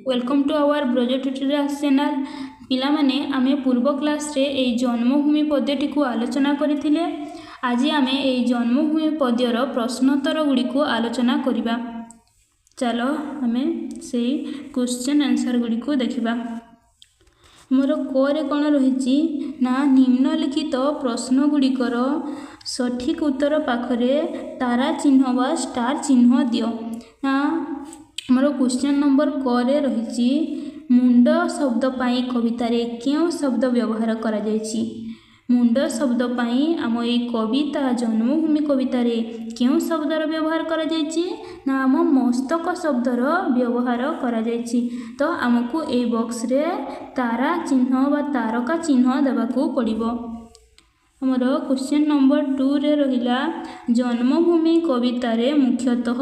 Welcome to our Braj tutorials channel. पिला माने आमे पूर्व क्लास रे ए जन्मभूमि पद्यटी को आलोचना करथिले। आज आमे ए जन्मभूमि पद्यर प्रश्नोत्तर गुडी को आलोचना करिबा। चलो आमे से क्वेश्चन आंसर गुडी को देखिबा। मोर कोरे कोन रहिछि ना निम्नलिखित प्रश्न गुडीकर सठिक उत्तर पाखरे तारा चिन्ह बा स्टार चिन्ह दियो। ना मोर क्वेश्चन नंबर करे रही मुंड शब्द पाई कवितारे क्यों शब्द व्यवहार करा जायछि। मुंड शब्द पाई आम ए कविता जन्मभूमि कवितारे क्यों शब्दर व्यवहार करा जायछि ना आम मस्तक शब्दर व्यवहार करा जायछि। तो आमको ए बॉक्स रे तारा चिन्ह बा तारका चिन्ह देबाकू पड़िबो। हमर क्वेश्चन नंबर 2 रे रहिला जन्मभूमि कवितारे मुख्यतः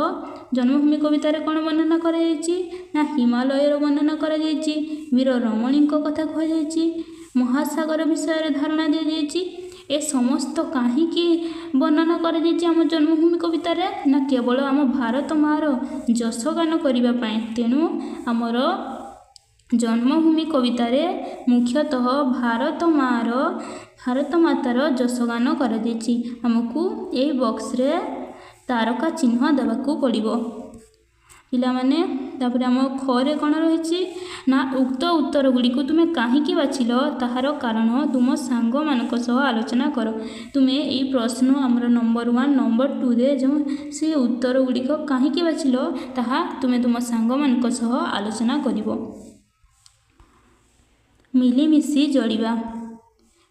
जन्मभूमि कवितारे कौन वर्णना करा जायछि ना हिमालयर वर्णना करा जायछि, वीर रमणीक कथा कह जायछि, महासागर विषय रे धारणा दि जायछि। ए समस्त काहीकि वर्णना करा जायछि आम जन्मभूमि कवितारे ना केवल आम भारत मार जसगान करिबा पई। तेणु आमर जन्मभूमि कवितारे मुख्यतः भारत मातार जसगान करा जायछि। हमकु ए बॉक्स रे तारका चिन्ह देबाकू पड़िबो। पिला माने तापर हम खरे कोन रहिछि ना उक्त उत्तर गुडी को तुमे काहीकि बाछिलो ताहार कारण तुम सांग मानक सह आलोचना करो। तुमे ए प्रश्न हमर नंबर 1 नंबर 2 रे जो से उत्तर गुडी को काहीकि बाछिलो ताहा तुमे तुम सांग मानक सह आलोचना करिवो। मिलीमिशी जोड़िबा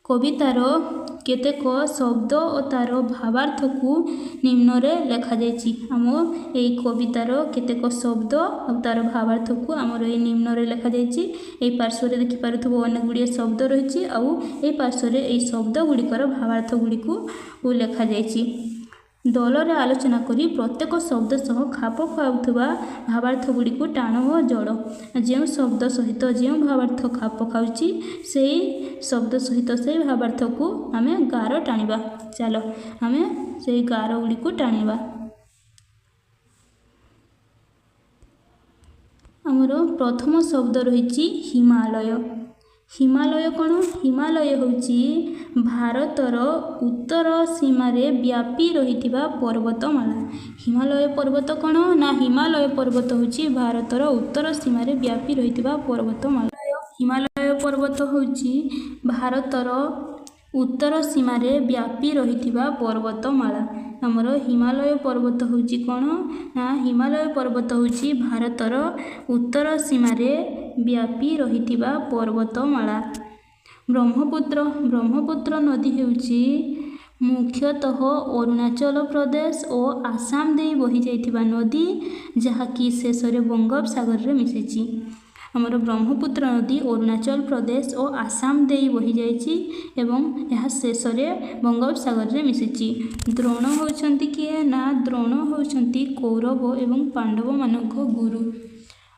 कवितार केतेक शब्द और तार भावार्थ को निम्न रे लेखा जायछि। आम ए कवितार केतेक शब्द और तार भावार्थ को आमर ए निम्न रे लेखा जायछि। ए पार्श्व रे देखि पारुथबो अनेक गुडी शब्द रहिछि आउ ए पार्श्व रे ए शब्द गुडीकर भावार्थ गुडी को लेखा जायछि। दल रे आलोचना करी प्रत्येक शब्द सह खाप खाउथबा भावार्थ गुडी को टाण और जोड़। जो शब्द सहित जो भावार्थ खाप खाउछि सेई शब्द सहित से भावार्थ को आमे गार टाणिबा। चलो आमे सेई गार गुडी को टाणिबा। आमर प्रथम शब्द रहिछि हिमालय। हिमालय कौन? हिमालय होछि भारतर उत्तर सीमारे व्यापी रहिथिबा पर्वतमाला। हिमालय पर्वत कौन ना हिमालय पर्वत होछि भारतर उत्तर सीमारे व्यापी रहिथिबा पर्वतमाला। हिमालय पर्वत होछि भारतर उत्तर सीमारे व्यापी रहिथिबा पर्वतमाला। हमर हिमालय पर्वत होछि कौन ना हिमालय पर्वत होछि भारतर उत्तर सीमारे व्यापी रहिथिबा पर्वतमाला। ब्रह्मपुत्र नदी हेउछि मुख्यतः अरुणाचल प्रदेश और आसाम दे बही जाइथिबा नदी जहाँकि शेष में बंगोपसागर रे मिसिछि। हमर ब्रह्मपुत्र नदी अरुणाचल प्रदेश और आसाम दे बही जाइछि एवं यह शेष में बंगोपसागर रे मिसिछि। द्रोण होउछंती किए ना द्रोण होउछंती कौरव एवं पांडव मानक गुरु।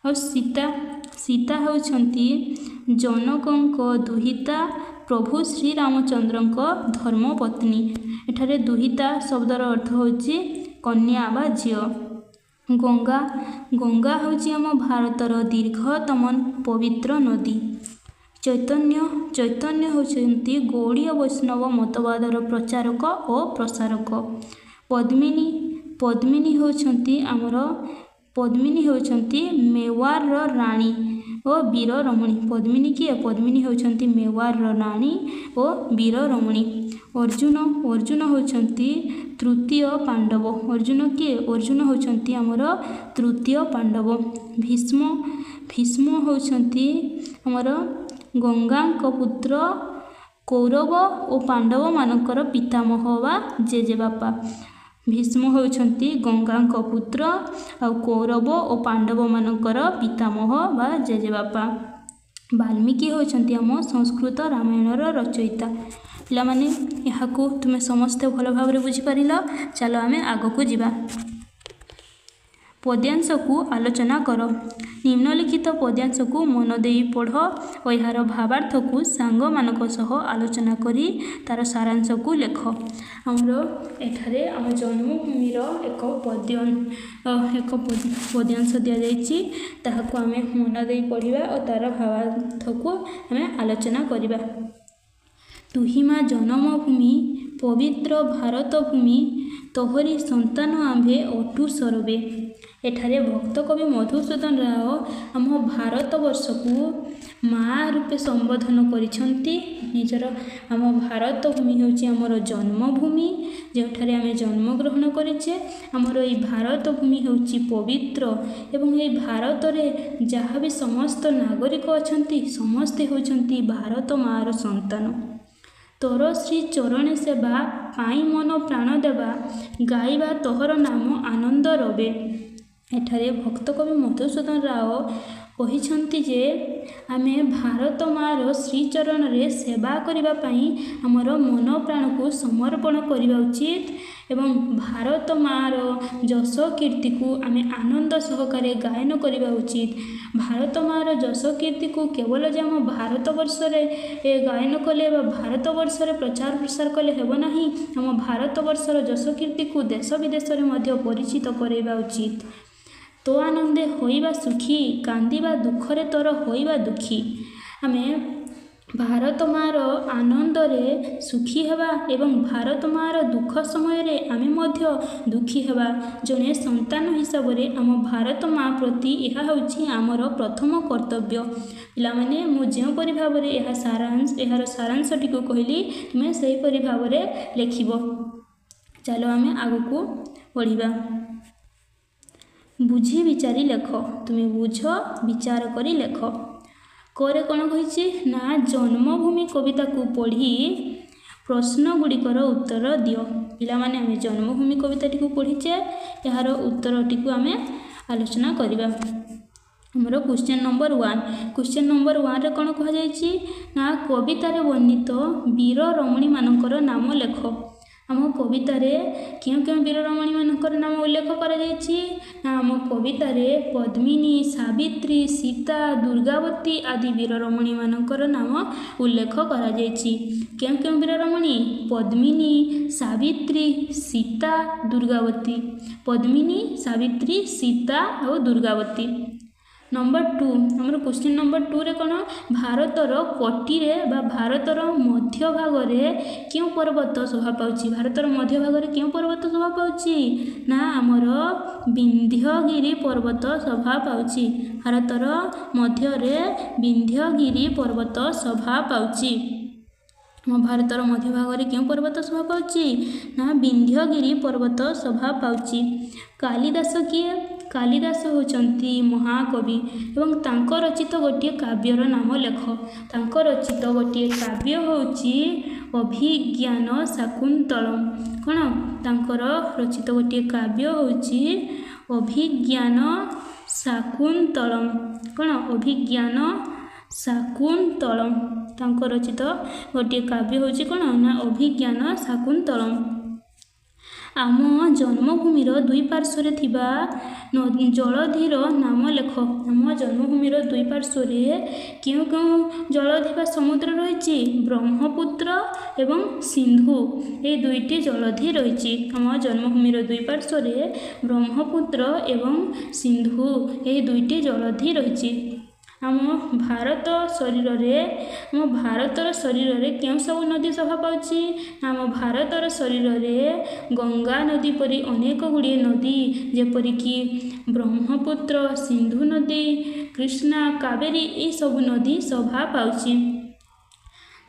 और सीता होउछंती जनकंक दुहिता प्रभु श्री रामचंद्रंक धर्मपत्नी। एठारे दुहिता शब्दर अर्थ होछि कन्या बा झियो। गंगा होछि आम भारतर दीर्घतम पवित्र नदी। चैतन्य होउछंती गौड़ीय वैष्णव मतवादर प्रचारक और प्रसारक। पद्मिनी होउछंती मेवार रानी और वीर रमणी। पद्मिनी किए? पद्मिनी होउछंती मेवार रानी और वीर रमणी। अर्जुन होउछंती तृतीय पांडव। अर्जुन किए? अर्जुन होउछंती हमर तृतीय पांडव। भीष्म होउछंती हमर गंगांक पुत्र कौरव और पांडव मानकर पितामह वा जेजेबापा। भीष्म होउछंती गंगांक पुत्र और कौरव और पांडव मानकर पितामह वा जेजेबापा। वाल्मीकि होउछंती हम संस्कृत रामायणर रचयिता। पिला माने यहाकू तुमे समस्ते भल भाव रे बुझी पारिल। चलो आमे आगो को जिबा। पद्यांश को आलोचना कर। निम्नलिखित पद्यांश को मन देई पढ़ और यार भावार्थ को सांग मानक सह आलोचना करी तार सारांश को लेख। आमर एठारे आम जन्मभूमिर एक पद्यांश दि जाइए ताहाको आमे मन देई पढ़िबा और तार भावार्थ को आमे आलोचना करिबा। तुहिमा जन्मभूमि पवित्र भारत भूमि तोहरी संतान आम्भे अटू सरबे। एठारे भक्त कवि मधुसूदन राव आम भारत वर्ष को माँ रूपे संबोधन करिछंती। निजर आम भारत भूमि होची आमर जन्मभूमि जोठारे आमे जन्म ग्रहण करिछे। आमर एई भारत भूमि होची पवित्र एवं एई भारत रे जहाँ भी समस्त नागरिक अछंती समस्ते होछंती भारत माँर संतान। तोर श्री चरण सेवा पाई मन प्राण देवा गाइबा तोहर नाम आनंद रवे। एठारे भक्त कवि मधुसूदन राव कहिछंती जे आमे भारत माँर श्रीचरण रे सेवा करिबा पाई हमर मन प्राण को समर्पण करिबा उचित एवं भारत माँर जस कीर्ति को आमे आनंद सहकारे गायन करिबा उचित। भारत माँर जस कीर्ति को केवल जे आम भारत वर्ष रे गायन कले भारत वर्ष रे प्रचार प्रसार कले हेब नाही। आम भारत वर्षर जस कीर्ति को देश विदेश रे मध्य परिचित कराइबा उचित। तो आनंदे होइबा सुखी कांदिबा दुखरे तोर होइबा दुखी। आमे भारत माँर आनंद रे सुखी हेबा एवं भारत माँर दुख समय रे आमे मध्य दुखी हेबा। जने संतान हिसाब रे आम भारत माँ प्रति यह होछि आमर प्रथम कर्तव्य। पिलामाने मु जेपरि भाव रे यह सारांश यार सारांशटी को कहली तुमे सेहीपरि भाव रे लेखिब। चलो आमे आगको पढ़िबा। बुझी विचारी लेख। तुम्हें बुझ विचार करी लेख। करे कौन कही ना जन्मभूमि कविता को पढ़ी प्रश्न गुड़िकर उत्तर दियो। पिलामाने आमे जन्मभूमि कविताटी को पढ़ीचे यार उत्तरटी को आमे आलोचना करिबा। हमरो क्वेश्चन नंबर 1 क्वेश्चन नंबर 1 रे कौन कह जायछि ना कवितारे वर्णित वीर रमणी मानकर नाम लेख। आम कवितारे क्यों क्यों वीर रमणी मानकर नाम उल्लेख करा जायछि ना आम कवितारे पद्मिनी सावित्री सीता दुर्गावती आदि वीर रमणी मानकर नाम उल्लेख करा जायछि। क्यों क्यों वीर रमणी पद्मिनी सावित्री सीता दुर्गावती। पद्मिनी सावित्री सीता और दुर्गावती। नंबर 2 हमर क्वेश्चन नंबर 2 रे कौन भारतर कोटी रे बा भारतर मध्य भाग रे क्यों पर्वत शोभा पाउछि। भारतर मध्य भाग रे क्यों पर्वत शोभा पाउछि ना आमर विंध्यगिरी पर्वत शोभा पाउछि। भारतर मध्य रे विंध्यगिरी पर्वत शोभा पाउछि। भारतर मध्य भाग रे क्यों पर्वत शोभा पाउछि ना विंध्यगिरी पर्वत शोभा पाउछि। कालिदास किए कालिदास होचंती महाकवि एवं तांको रचित गोटे काव्यर नाम लेख। तांको रचित गोटे काव्य होची अभिज्ञान शाकुंतलम। कौन तांकर रचित गोटे काव्य होची अभिज्ञान शाकुंतलम। कौन अभिज्ञान शाकुंतलम। तांको रचित गोटे काव्य होची कौन ना अभिज्ञान शाकुंतलम। आम जन्मभूमिर दुई पार्श्वरे थिबा जलधिर नाम लेख। आम जन्मभूमिर दुई पार्श्वरे क्यों क्यों जलधि बा समुद्र रही ब्रह्मपुत्र एवं सिंधु ये दुईटी जलधि रही। आम जन्मभूमिर दुई पार्श्वरे ब्रह्मपुत्र एवं सिंधु ये दुईटी जलधि रही। आम भारत शरीर रे आम भारतर शरीर रे क्यों सब नदी शोभा पाउछि। आम भारतर शरीर रे गंगा नदी परी अनेक गुड़िए नदी जेपरिकी ब्रह्मपुत्र सिंधु नदी कृष्णा कावेरी ये सब नदी शोभा पाउछि।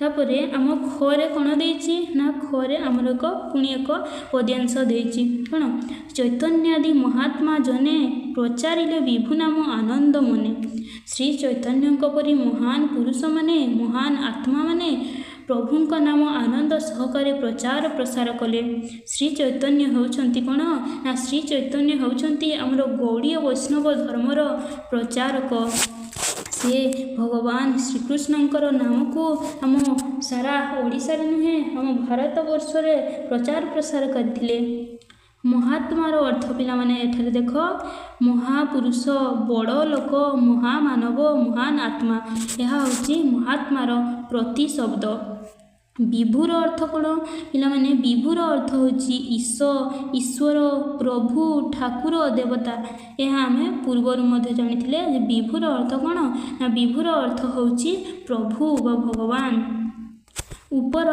तापरे आम खरे कौन देछि ना खरे आमर एक पुणी एक पद्यांश देछि। कौन चैतन्यादि महात्मा जने प्रचारिले विभु नाम आनंद मने। श्री चैतन्य परी महान पुरुष माने महान आत्मा माने प्रभुंक नाम आनंद सहकारे प्रचार प्रसार कले। श्री चैतन्य होउछंती कौन ना श्री चैतन्य होउछंती आमर गौड़ीय वैष्णव धर्मर प्रचारक। से भगवान श्रीकृष्णंकर नाम को आम सारा ओडिशा नुहे आम भारत वर्ष रे प्रचार प्रसार करथिले। महात्मार अर्थ पिलामाने एठारे देख महापुरुष बड़ लोक महामानव महान आत्मा यह हूँ महात्मार प्रतिशब्द। विभुर अर्थ कौन पिलामाने विभुर अर्थ हूँ ईश्वर प्रभु ठाकुर देवता यह आम पूर्वर मध्य जानी विभुर अर्थ कौन ना विभुर अर्थ हूँ प्रभु व भगवान। ऊपर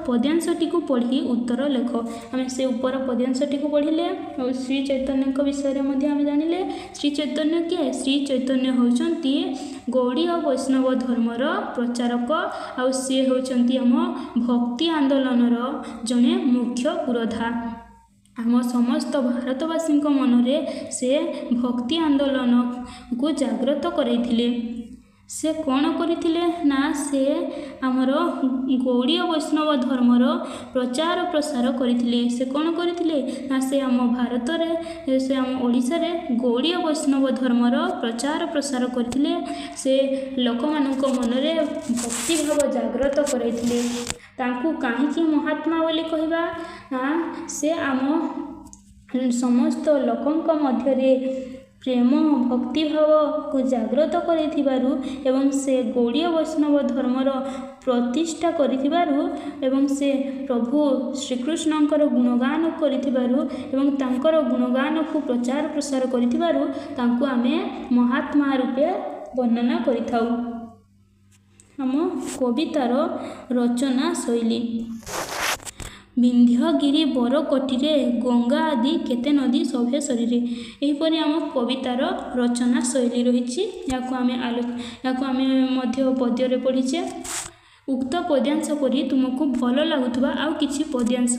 पद्यांशटी को पढ़ी उत्तर लेख आम से ऊपर पद्यांशटी को पढ़िले और श्री चैतन्य विषय में जानिले। श्री चैतन्य किए श्री चैतन्य होचंती गौड़ीय वैष्णव धर्मर प्रचारक आउ सी होचंती आम भक्ति आंदोलनर जड़े मुख्य पुरोधा। आम समस्त भारतवासी मनरे से भक्ति आंदोलन को जागृत करैथिले। से कौन करथिले ना से आमर गौड़ीय वैष्णव धर्मर प्रचार प्रसार करथिले। से कौन करथिले ना से आम भारत रे से आम ओडिशा रे गौड़ीय वैष्णव धर्मर प्रचार प्रसार करथिले। से लोक मानक मनरे भक्ति भाव जागृत करथिले। तांकु काहेकि महात्मा बोली कहबा ना से आम समस्त लोकंक मध्यरे प्रेम भक्तिभाव को जागृत करिथिबारु एवं से गौड़ीय वैष्णव धर्मर प्रतिष्ठा करिथिबारु एवं से प्रभु श्रीकृष्णंकर गुणगान करिथिबारु एवं तांकर गुणगान को प्रचार प्रसार करिथिबारु तांको आमे महात्मा रूपे वर्णना करिथाउ। आम कवितार रचना शैली विंध्यगिरी बरकटिरे गंगा आदि केते नदी सभे शरीर यहीपरि आम कवितार रचना शैली रही पद्य पढ़ीचे। उक्त पद्यांश परी तुमको भल लगुवा आउ किछि पद्यांश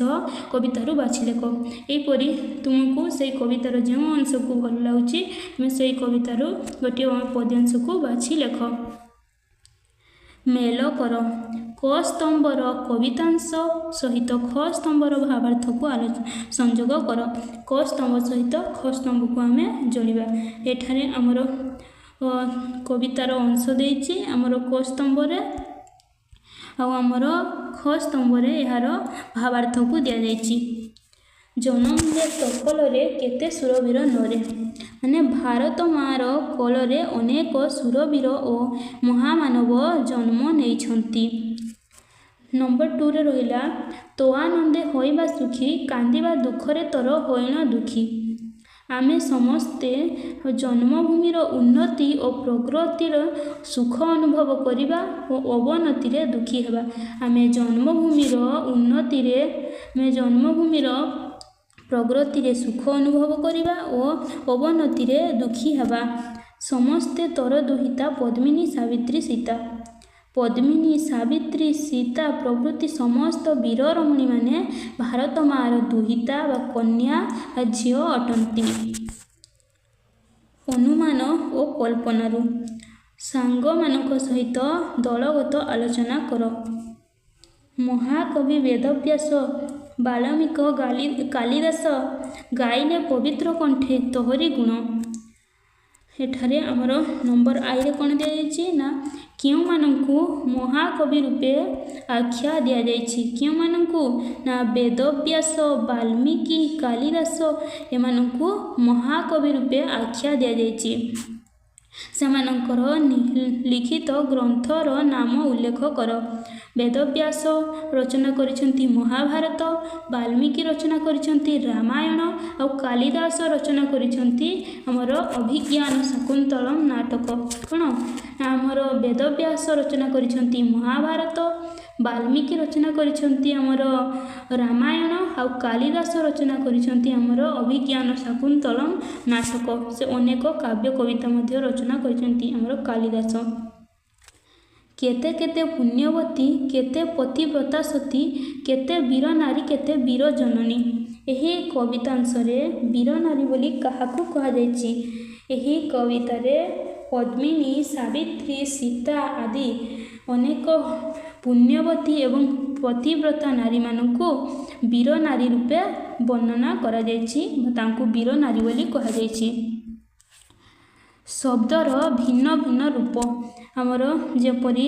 कवितारू बाछि लेख। एहीपरि तुमको से कवितार जो अंश को भल लगुछि तुम से कवितारू गोटे पद्यांश को बाछि लेख। मेल कर क स्तंभर कवितांश सहित ख स्तंभर भावार्थ को संयोग कर। क स्तंभ सहित ख स्तंभ को आम जोड़ा। एठारे आमर कवितार अंश देइछि आमर क स्तंभ रे आमर ख स्तंभ रे यार भावार्थ को दिया जाइछि। जनम दे तकलरे केते सुरवीर नरे माने भारत मार कलरे अनेक सुरवीर और महामानव जन्म नेइछंती। नंबर 2 रे रहिला तो आनंदे होइबा सुखी कांदिबा दुखरे तर होइना दुखी। आमे समस्ते जन्मभूमिर उन्नति और प्रगतिर सुख अनुभव करिबा और अवनति रे दुखी हेबा। आमे जन्मभूमिर उन्नति रे आमे जन्मभूमिर प्रगति रे सुख अनुभव करिबा और अवनति रे दुखी हेबा। समस्ते तर दुहिता पद्मिनी सावित्री सीता। पद्मिनी सावित्री सीता प्रभृति समस्त वीर रमणी माने भारत मार दुहिता व कन्या व झील अटंती। अनुमान और कल्पनारू सांग मानक सहित दलगत आलोचना कर। महाकवि वेदव्यास बाल्मीकि कालिदास गाइले पवित्र कंठे तोहरी गुण। एठारे आमर नंबर आई रे कौन दिया ना क्यों मानकु महाकवि रूपे आख्या दिया जाइछि। क्यों मानकु ना वेदव्यास बाल्मीकि कालिदास एमानकु महाकवि रूपे आख्या दिया जाइछि। सेमानकर लिखित ग्रंथर नाम उल्लेख कर। वेदव्यास रचना करिसेंती महाभारत, बाल्मीकि रचना करिसेंती रामायण और कालिदास रचना करिसेंती हमर अभिज्ञान शाकुंतलम नाटक। कोन हमर वेदव्यास रचना करिसेंती महाभारत, बाल्मीकि रचना करिसेंती हमर रामायण और कालिदास रचना करिसेंती हमर अभिज्ञान शाकुंतलम नाटक। से अनेक काव्य कविता मध्य रचना करिसेंती हमर कालिदास। केते केते पुण्यवती केते पतिव्रता सती केते वीर नारी केते वीर जननी। एही कवितांशरे वीर नारी बोली काहाकू कहा जाइछि। एही कवितारे पद्मिनी सावित्री सीता आदि अनेक पुण्यवती एवं पतिव्रता नारी मानकू वीर नारी रूपे वर्णना करा जाइछि। तांकू वीर नारी बोली कहा जाइछि। शब्दर भिन्न भिन्न रूप आमर जेपरी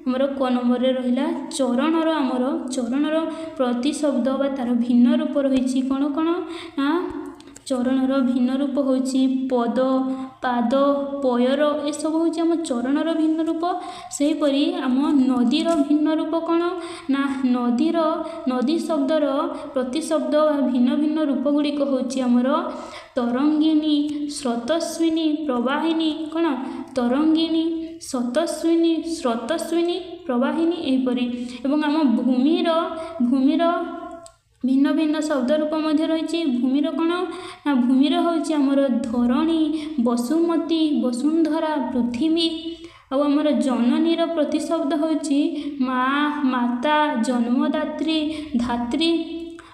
आमर क नंबर रे रहिला चरणर आमर चरणर प्रतिशब्द बा तार भिन्न रूप रही कौन कौन ना चरणर भिन्न रूप होची पद पाद पयर ए सब होची आम चरणर भिन्न रूप सेहीपरि आम नदीर भिन्न रूप कौन ना नदी शब्दर प्रतिशब्द भिन्न भिन्न रूप गुड़िक होची आमर तरंगिणी स्रोतस्विनी प्रवाहिनी कौन तरंगिणी स्रोतस्विनी प्रवाहिनी एहीपरि एवं आम भूमिर भिन्न भिन्न शब्द रूप मध्य रही भूमिर कौन ना भूमिर होची आमर धरणी वसुमती वसुंधरा पृथ्वी आउ आमर जननीर प्रतिशब्द होची माँ माता जन्मदात्री धात्री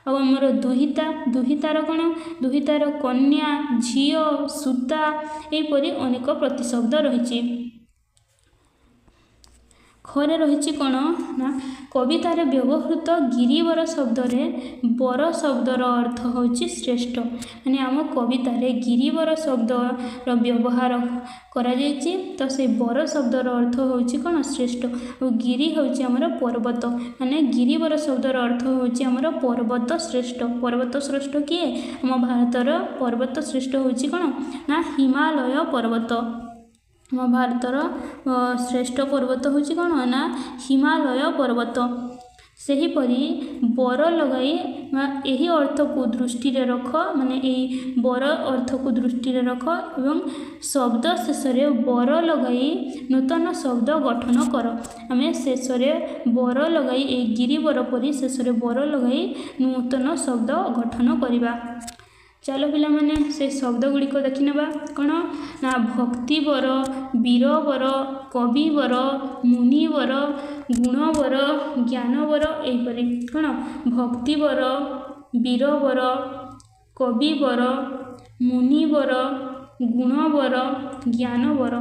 आउ आमर दुहितार कौन दुहितार कन्या झील सूता एहीपरि अनेक प्रतिशब्द रही खरे रही कौन ना कवितार व्यवहृत गिरिवर शब्द रे बर शब्दर अर्थ होची श्रेष्ठ माने आम कवितार गिरिवर शब्दर व्यवहार करा जायछि तो से बर शब्दर अर्थ होची कौन श्रेष्ठ और गिरी होची आमर पर्वत माने गिरिवर शब्दर अर्थ होची आमर पर्वत श्रेष्ठ किए आम भारतर पर्वत श्रेष्ठ होची कौन ना हिमालय पर्वत आम भारतर श्रेष्ठ पर्वत होची कौन ना हिमालय पर्वत सेहीपरि बर लगाई यही अर्थ को दृष्टि रख माने यही बर अर्थ को दृष्टि रख एवं शब्द शेष बर लगाई नूतन शब्द गठन कर आम शेष बर लगाई गिरिवर परी शेष बर लगाई नूतन शब्द गठन करवा चलो पिला माने से शब्द गुड़िक देखी नवा कौन ना भक्तिवर वीरवर कविवर मुनिवर गुणवर ज्ञानवर एहीपरि कौन भक्तिवर वीरवर कविवर मुनिवर गुणवर ज्ञानवर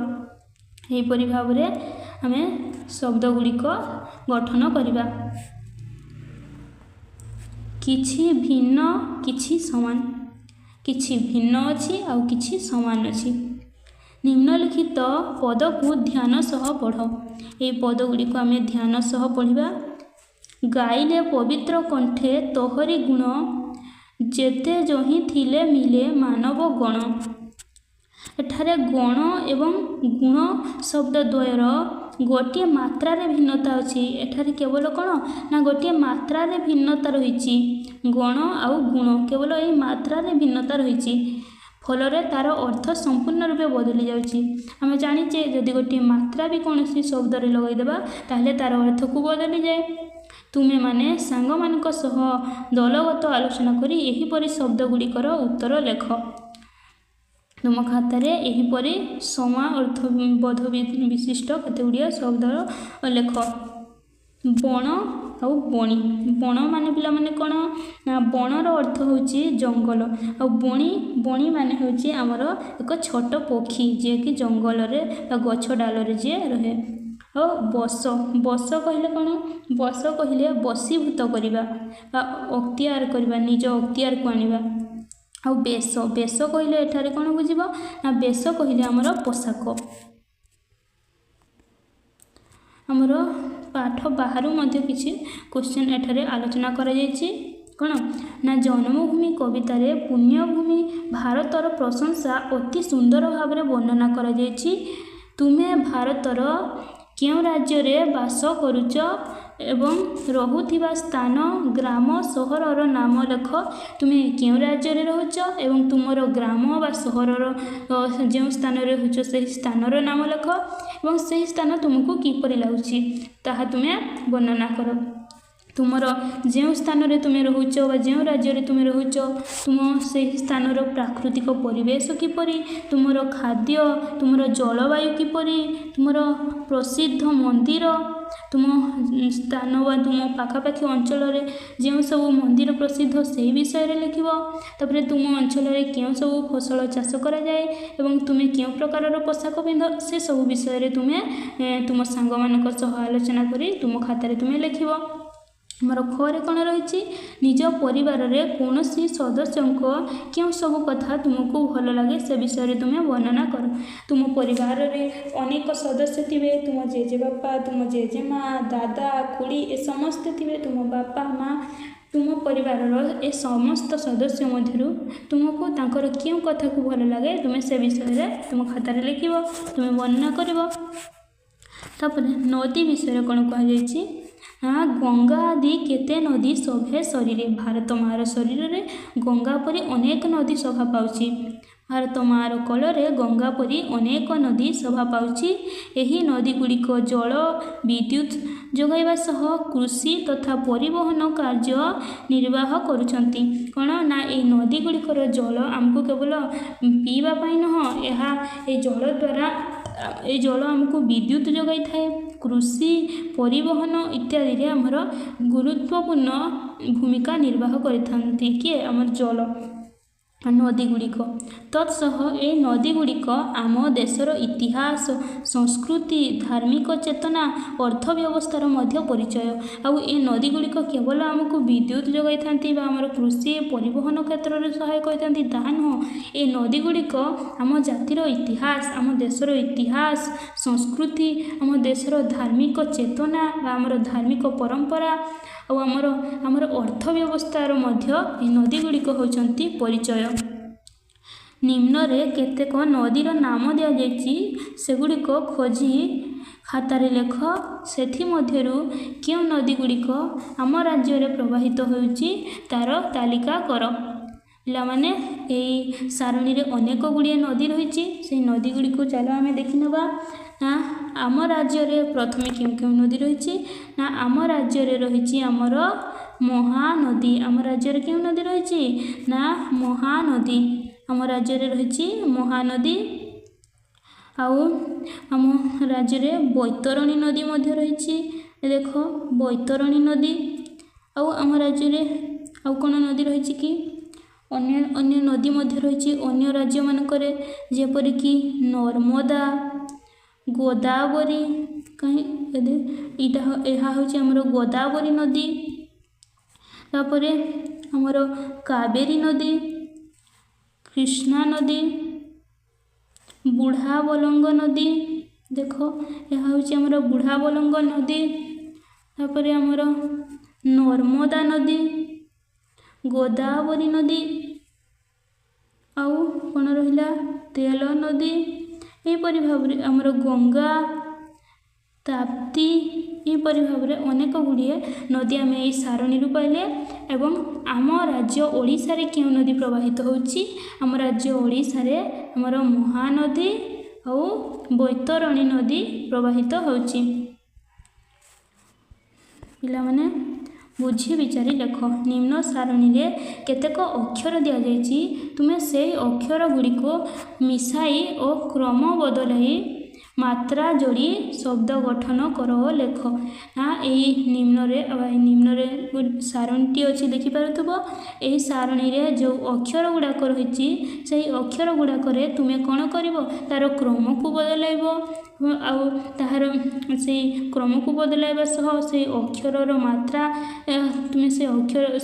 एहीपरि भाव रे आमे शब्द गुड़िक गठन करवा किछि भिन्न किछि समान किछि भिन्न अच्छी आउ किछि समान अच्छी निम्नलिखित पद को ध्यान सह पढ़ ये पद गुड़िक आम ध्यान सह पढ़ा गाइले पवित्र कंठे तोहरी गुण जेते जही थिले मिले मानव गण एठारे गण एवं गुण शब्द द्वयर गोटे मात्रा रे भिन्नता अच्छी एठारे केवल कौन ना गोटे मात्रा रे भिन्नता रही गण आउ गुण केवल ये मात्रा रे भिन्नता रही फल तार अर्थ संपूर्ण रूपे बदली जाउची आम जाचे जदि गोटे मात्रा भी कौन शब्द रे लगईदेबा ताहले तार अर्थ को बदली जाए तुमे माने सांग मानक सह दलगत आलोचना करी एहीपरि शब्द गुड़िकर उत्तर लेख तुम खातार यहीपरि समा अर्थबोध विशिष्ट केतेगुड़िया शब्द लेख बण आउ बणी बण माने पिला माने कौन ना बणर अर्थ होची जंगल आ बणी माने होची आमर एक छोट पक्षी जे कि जंगल रे गछ डाल रे जे रहे और बस कहले कौन बस कहले बसीभूत करवा अख्तियार करवा निज अख्तियार को आनिबा आ बेश कहले एठारे कौन बुझिबो ना बेश कहले आमर पोशाक आमर पाठ बाहर मध्य किसी क्वेश्चन एठारे आलोचना करा जायछि कौन ना जन्मभूमि कवितार पुण्यभूमि भारतर प्रशंसा अति सुंदर भाव में वर्णना करा जायछि तुमे भारतर क्यों राज्य रे बास करुच एवं रहुथिबा स्थान ग्राम सहरर नाम लेख तुम्हें क्यों राज्य रे रहुच एवं तुमर ग्राम बा सहरर जो स्थान रे होच से स्थानर नाम लेख एवं से स्थान तुमको किपरि लागुछि ताहा तुम्हें वर्णना कर तुमर जो स्थान रे तुम रहुच बा जो राज्य रे तुम रहुच तुम से स्थानर प्राकृतिक परिवेश किपरि तुमर खाद्य तुमर जलवायु किपरि तुमर प्रसिद्ध मंदिर तुम स्थान व तुम पाखापाखि अंचल जो सब मंदिर प्रसिद्ध से विषय रे लिखिब तापर तुम अंचल रे क्यों सब फसल चाष करा जाए एवं तुम क्यों प्रकार पोशाक पिंध से सब विषय रे तुम तुम सांग मानक सह आलोचना करी तुम खातार तुम लिखिब ଆମର ଖରେ କ'ଣ ରହିଛି ନିଜ ପରିବାରରେ କୌଣସି ସଦସ୍ୟଙ୍କ କେଉଁ ସବୁ କଥା ତୁମକୁ ଭଲ ଲାଗେ ସେ ବିଷୟରେ ତୁମେ ବର୍ଣ୍ଣନା କର। ତୁମ ପରିବାରରେ ଅନେକ ସଦସ୍ୟ ଥିବେ, ତୁମ ଜେଜେବାପା, ତୁମ ଜେଜେମା, ଦାଦା, ଖୁଡ଼ି ଏ ସମସ୍ତେ ଥିବେ, ତୁମ ବାପା ମା, ତୁମ ପରିବାରର ଏ ସମସ୍ତ ସଦସ୍ୟ ମଧ୍ୟରୁ ତୁମକୁ ତାଙ୍କର କେଉଁ କଥାକୁ ଭଲ ଲାଗେ ତୁମେ ସେ ବିଷୟରେ ତୁମ ଖାତାରେ ଲେଖିବ, ତୁମେ ବର୍ଣ୍ଣନା କରିବ। ତାପରେ ନଦୀ ବିଷୟରେ କ'ଣ କୁହାଯାଇଛି ନା ଗଙ୍ଗା ଆଦି କେତେ ନଦୀ ଶୋଭେ ଶରୀରେ। ଭାରତ ମାଆର ଶରୀରରେ ଗଙ୍ଗା ପରି ଅନେକ ନଦୀ ଶୋଭା ପାଉଛି। ଭାରତ ମାଆର କୋଳରେ ଗଙ୍ଗା ପରି ଅନେକ ନଦୀ ଶୋଭା ପାଉଛି। ଏହି ନଦୀଗୁଡ଼ିକ ଜଳ ବିଦ୍ୟୁତ ଯୋଗାଇବା ସହ କୃଷି ତଥା ପରିବହନ କାର୍ଯ୍ୟ ନିର୍ବାହ କରୁଛନ୍ତି। କ'ଣ ନା ଏହି ନଦୀଗୁଡ଼ିକର ଜଳ ଆମକୁ କେବଳ ପିଇବା ପାଇଁ ନୁହଁ, ଏହି ଜଳ ଆମକୁ ବିଦ୍ୟୁତ ଯୋଗାଇଥାଏ। କୃଷି ପରିବହନ ଇତ୍ୟାଦିରେ ଆମର ଗୁରୁତ୍ୱପୂର୍ଣ୍ଣ ଭୂମିକା ନିର୍ବାହ କରିଥାନ୍ତି କିଏ ଆମର ଜଳ ନଦୀଗୁଡ଼ିକ। ତତ୍ସହ ଏ ନଦୀଗୁଡ଼ିକ ଆମ ଦେଶର ଇତିହାସ, ସଂସ୍କୃତି, ଧାର୍ମିକ ଚେତନା, ଅର୍ଥ ବ୍ୟବସ୍ଥାର ମଧ୍ୟ ପରିଚୟ। ଆଉ ଏ ନଦୀଗୁଡ଼ିକ କେବଳ ଆମକୁ ବିଦ୍ୟୁତ ଯୋଗାଇଥାନ୍ତି ବା ଆମର କୃଷି ପରିବହନ କ୍ଷେତ୍ରରେ ସହାୟକ ହୋଇଥାନ୍ତି ତାହା ନୁହଁ। ଏ ନଦୀଗୁଡ଼ିକ ଆମ ଜାତିର ଇତିହାସ, ଆମ ଦେଶର ଇତିହାସ, ସଂସ୍କୃତି, ଆମ ଦେଶର ଧାର୍ମିକ ଚେତନା ବା ଆମର ଧାର୍ମିକ ପରମ୍ପରା ଆଉ ଆମର ଅର୍ଥ ବ୍ୟବସ୍ଥାର ମଧ୍ୟ ଏ ନଦୀଗୁଡ଼ିକ ହେଉଛନ୍ତି ପରିଚୟ। ନିମ୍ନରେ କେତେକ ନଦୀର ନାମ ଦିଆଯାଇଛି, ସେଗୁଡ଼ିକ ଖୋଜି ଖାତାରେ ଲେଖ। ସେଥିମଧ୍ୟରୁ କେଉଁ ନଦୀଗୁଡ଼ିକ ଆମ ରାଜ୍ୟରେ ପ୍ରବାହିତ ହେଉଛି ତାର ତାଲିକା କର। ପିଲାମାନେ ଏହି ସାରଣୀରେ ଅନେକ ଗୁଡ଼ିଏ ନଦୀ ରହିଛି, ସେହି ନଦୀଗୁଡ଼ିକୁ ଚାଲ ଆମେ ଦେଖିନେବା। ନା ଆମ ରାଜ୍ୟରେ ପ୍ରଥମେ କେଉଁ କେଉଁ ନଦୀ ରହିଛି ନା ଆମ ରାଜ୍ୟରେ ରହିଛି ଆମର ମହାନଦୀ। ଆମ ରାଜ୍ୟରେ କେଉଁ ନଦୀ ରହିଛି ନା ମହାନଦୀ। ଆମ ରାଜ୍ୟରେ ରହିଛି ମହାନଦୀ। ଆଉ ଆମ ରାଜ୍ୟରେ ବୈତରଣୀ ନଦୀ ମଧ୍ୟ ରହିଛି। ଦେଖ ବୈତରଣୀ ନଦୀ। ଆଉ ଆମ ରାଜ୍ୟରେ ଆଉ କ'ଣ ନଦୀ ରହିଛି କି ଅନ୍ୟ ନଦୀ ମଧ୍ୟ ରହିଛି ଅନ୍ୟ ରାଜ୍ୟମାନଙ୍କରେ, ଯେପରିକି ନର୍ମଦା, ଗୋଦାବରୀ। ଏହା ହେଉଛି ଆମର ଗୋଦାବରୀ ନଦୀ। ତାପରେ ଆମର କାବେରୀ ନଦୀ, କୃଷ୍ଣା ନଦୀ, ବୁଢ଼ାବଲଙ୍ଗ ନଦୀ। ଦେଖ ଏହା ହେଉଛି ଆମର ବୁଢ଼ାବଲଙ୍ଗ ନଦୀ। ତାପରେ ଆମର ନର୍ମଦା ନଦୀ, ଗୋଦାବରୀ ନଦୀ, ଆଉ କ'ଣ ରହିଲା ତେଲ ନଦୀ। ଏହିପରି ଭାବରେ ଆମର ଗଙ୍ଗା, ତାପ୍ତି, ଏହିପରି ଭାବରେ ଅନେକ ଗୁଡ଼ିଏ ନଦୀ ଆମେ ଏହି ସାରଣୀରୁ ପାଇଲେ। ଏବଂ ଆମ ରାଜ୍ୟ ଓଡ଼ିଶାରେ କେଉଁ ନଦୀ ପ୍ରବାହିତ ହେଉଛି? ଆମ ରାଜ୍ୟ ଓଡ଼ିଶାରେ ଆମର ମହାନଦୀ ଆଉ ବୈତରଣୀ ନଦୀ ପ୍ରବାହିତ ହେଉଛି। ପିଲାମାନେ ବୁଝି ବିଚାରି ଲେଖ। ନିମ୍ନ ସାରଣୀରେ କେତେକ ଅକ୍ଷର ଦିଆଯାଇଛି, ତୁମେ ସେହି ଅକ୍ଷର ଗୁଡ଼ିକୁ ମିଶାଇ ଓ କ୍ରମ ବଦଳାଇ ମାତ୍ରା ଯୋଡ଼ି ଶବ୍ଦ ଗଠନ କର ଓ ଲେଖ। ନା ଏହି ନିମ୍ନରେ ସାରଣୀଟି ଅଛି ଦେଖିପାରୁଥିବ। ଏହି ସାରଣୀରେ ଯେଉଁ ଅକ୍ଷର ଗୁଡ଼ାକ ରହିଛି ସେହି ଅକ୍ଷର ଗୁଡ଼ାକରେ ତୁମେ କ'ଣ କରିବ ତାର କ୍ରମକୁ ବଦଳାଇବ। ଆଉ ତାହାର ସେଇ କ୍ରମକୁ ବଦଳାଇବା ସହ ସେହି ଅକ୍ଷରର ମାତ୍ରା ତୁମେ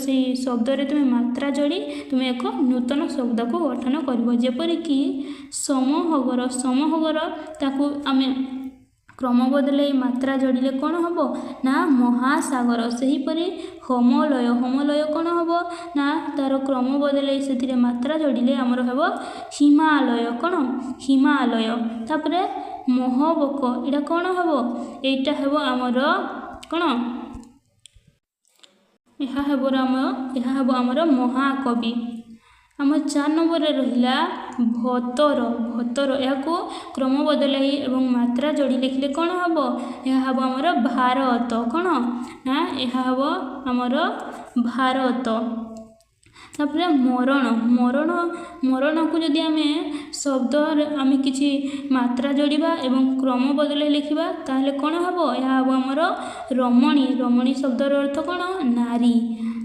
ସେହି ଶବ୍ଦରେ ତୁମେ ମାତ୍ରା ଯୋଡ଼ି ତୁମେ ଏକ ନୂତନ ଶବ୍ଦକୁ ଗଠନ କରିବ। ଯେପରିକି ସମହଗର ତାକୁ ଆମେ କ୍ରମ ବଦଳାଇ ମାତ୍ରା ଯୋଡ଼ିଲେ କ'ଣ ହେବ ନା ମହାସାଗର। ସେହିପରି ହୋମଲୟ କ'ଣ ହେବ ନା ତାର କ୍ରମ ବଦଳାଇ ସେଥିରେ ମାତ୍ରା ଯୋଡ଼ିଲେ ଆମର ହେବ ହିମାଳୟ। କ'ଣ ହିମାଳୟ। ତାପରେ ମହବକ, ଏଇଟା କ'ଣ ହେବ? ଏଇଟା ହେବ ଆମର କ'ଣ ଏହା ହେବ ଆମର ମହାକବି। ଆମ 4 ନମ୍ବରରେ ରହିଲା ଭତର। ଏହାକୁ କ୍ରମ ବଦଳାଇ ଏବଂ ମାତ୍ରା ଯୋଡ଼ି ଲେଖିଲେ କ'ଣ ହେବ? ଏହା ହେବ ଆମର ଭାରତ। କ'ଣ ନା ଏହା ହେବ ଆମର ଭାରତ। ତାପରେ ମରଣକୁ ଯଦି ଆମେ ଶବ୍ଦରେ ଆମେ କିଛି ମାତ୍ରା ଯୋଡ଼ିବା ଏବଂ କ୍ରମ ବଦଳାଇ ଲେଖିବା ତାହେଲେ କ'ଣ ହେବ? ଏହା ହେବ ଆମର ରମଣୀ ଶବ୍ଦର ଅର୍ଥ କ'ଣ? ନାରୀ।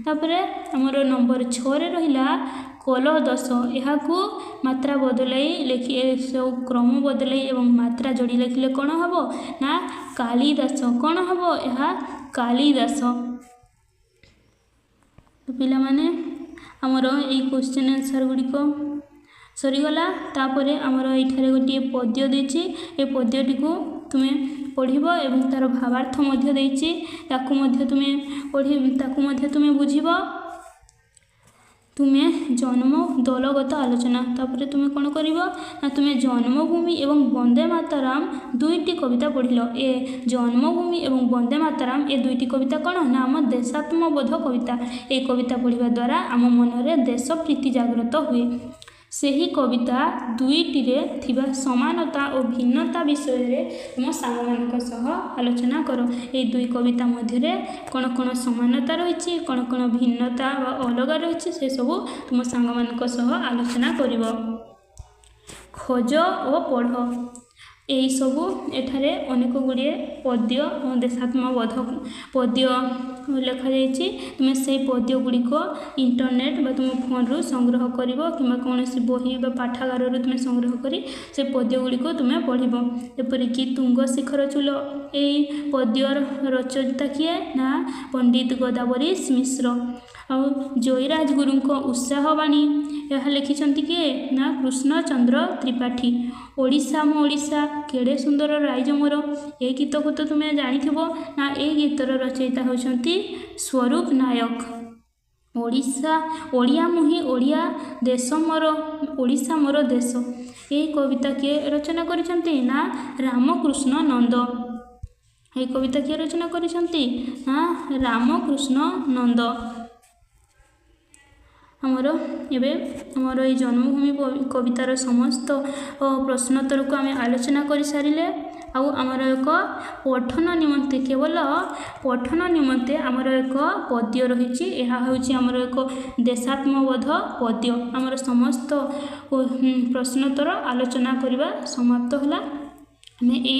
ତାପରେ ଆମର ନମ୍ବର 6ରେ ରହିଲା କଲଦଶ। ଏହାକୁ ମାତ୍ରା ବଦଳାଇ ସବୁ କ୍ରମ ବଦଳାଇ ଏବଂ ମାତ୍ରା ଯୋଡ଼ି ଲେଖିଲେ କ'ଣ ହେବ ନା କାଳିଦାସ। କ'ଣ ହେବ? ଏହା କାଳିଦାସ। तो पिला माने आमर ये क्वेश्चन आंसर गुड़िक सरीगला तापर आमर ये गोटे पद्य देछि ए पद्यटी को तुम्हें पढ़िब एवं तार भावार्थ मध्य देछि ताकू मध्य तुम्हें बुझिब तुम्हें जन्म दलगत आलोचना तापर तुम्हें कौन कर ना तुम्हें जन्मभूमि एवं वंदे मातरम दुईटी कविता पढ़िल ए जन्मभूमि एवं वंदे मातरम ए दुईटी कविता कौन ना आम देशात्मबोध कविता ए कविता पढ़िबा द्वारा आम मनरे देश प्रीति जागृत हुए सही कविता दुईटिरे थिबा समानता और भिन्नता विषय रे तुम सांग सह आलोचना कर ए दुई कविता मध्य कौन कौन समानता रही कौन कौन भिन्नता अलग रही से सब तुम सांग सह आलोचना कर खोज और पढ़ यही सब एठारे अनेक गुड़िए पद्य और देशात्मबोध पद्य लिखा जाइए तुम से पद्य गुड़िक इंटरनेट बा तुम फोन रु संग्रह कर कि कौन बही पाठागार तुम संग्रह कर से पद्य गुड़िक तुम पढ़ जपरिक तुंग शिखर चूल यही पद्यर रचयिता किए ना पंडित गोदावरीश मिश्र आ जयराज गुरु उत्साहवाणी यह लिखिं किए ना कृष्णचंद्र त्रिपाठी ओडिशा मो ओडिशा केड़े सुंदर राइज मोर ए गीत को तो तुम्हें जानिथिबो ना ए गीतर रचयिता होउछंती स्वरूप नायक ओडिशा ओडिया मुही ओडिया देश मोर ओडिशा मोर देश ए कविता किए रचना करिसंती ना रामकृष्ण नंद ए कविता किए रचना करिसंती ना रामकृष्ण नंद आमर एवं ये जन्मभूमि कवितार समस्त प्रश्नोत्तर को आम आलोचना कर सारे आमर एक पठन निमंते केवल पठन निमंते आमर एक पद्य रही आमर एक देशात्मबोध पद्य आमर समस्त प्रश्नोत्तर आलोचना करवा समाप्त होला आम यही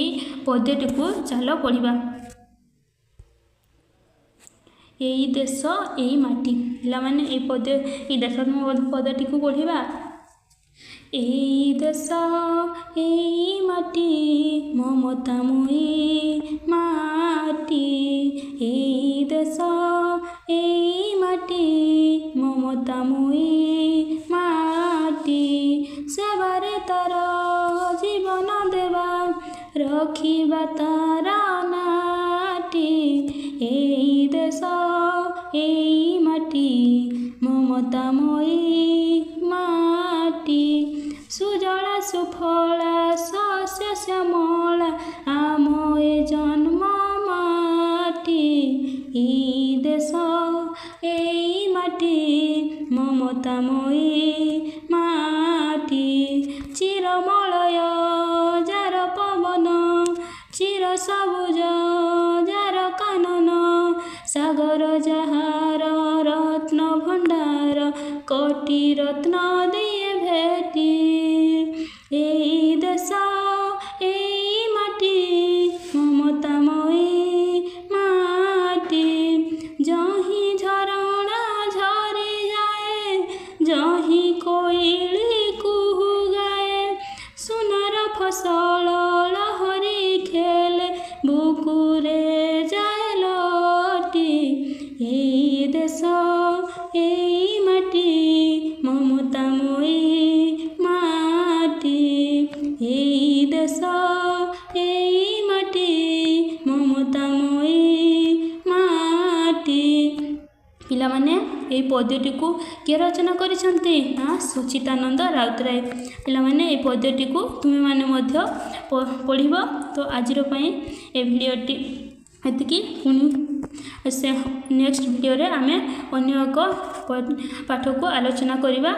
पद्यटी को चल पढ़ा यही देश यही माटी पिलामाने ये पद्य ये देशात्मबोध पद्यटी को पढ़ा यही देश यही माटी ममतामयी माटी यही देश यही माटी ममतामयी माटी सेवारे तार जीवन देवा रखिबा तार नाटी यही देश यही माटी ममतामयी माटी सुजला सुफला शस्य श्यामला आम ए जन्म माटी यही देश यही माटी ममतामयी माटी चिरमलय जार पवन चिर सबुज जार कानन सागर जहार रत्न भंडार कोटि रत्न दिए भेटी यही देश यही माटी ममतामयी माटी जही झरणा झरी जाए जही कोइली कुहू गाए सुनर फसल लहरी खेले बुकुरे जाए लटी यही देश यही माटी ममतामयी माटी यही देश यही माटी ममतामयी माटी पिला माने ये पद्यटी को किए रचना करिसंती ना सचितानंद राउतराय पिला माने ये पद्यटी को तुमे माने मध्य पढ़िबो तो आजिर पई ए भिडियोटी एतिकी पुनी से नेक्स्ट वीडियो रे आमे अन्य एक पाठ को आलोचना करिबा।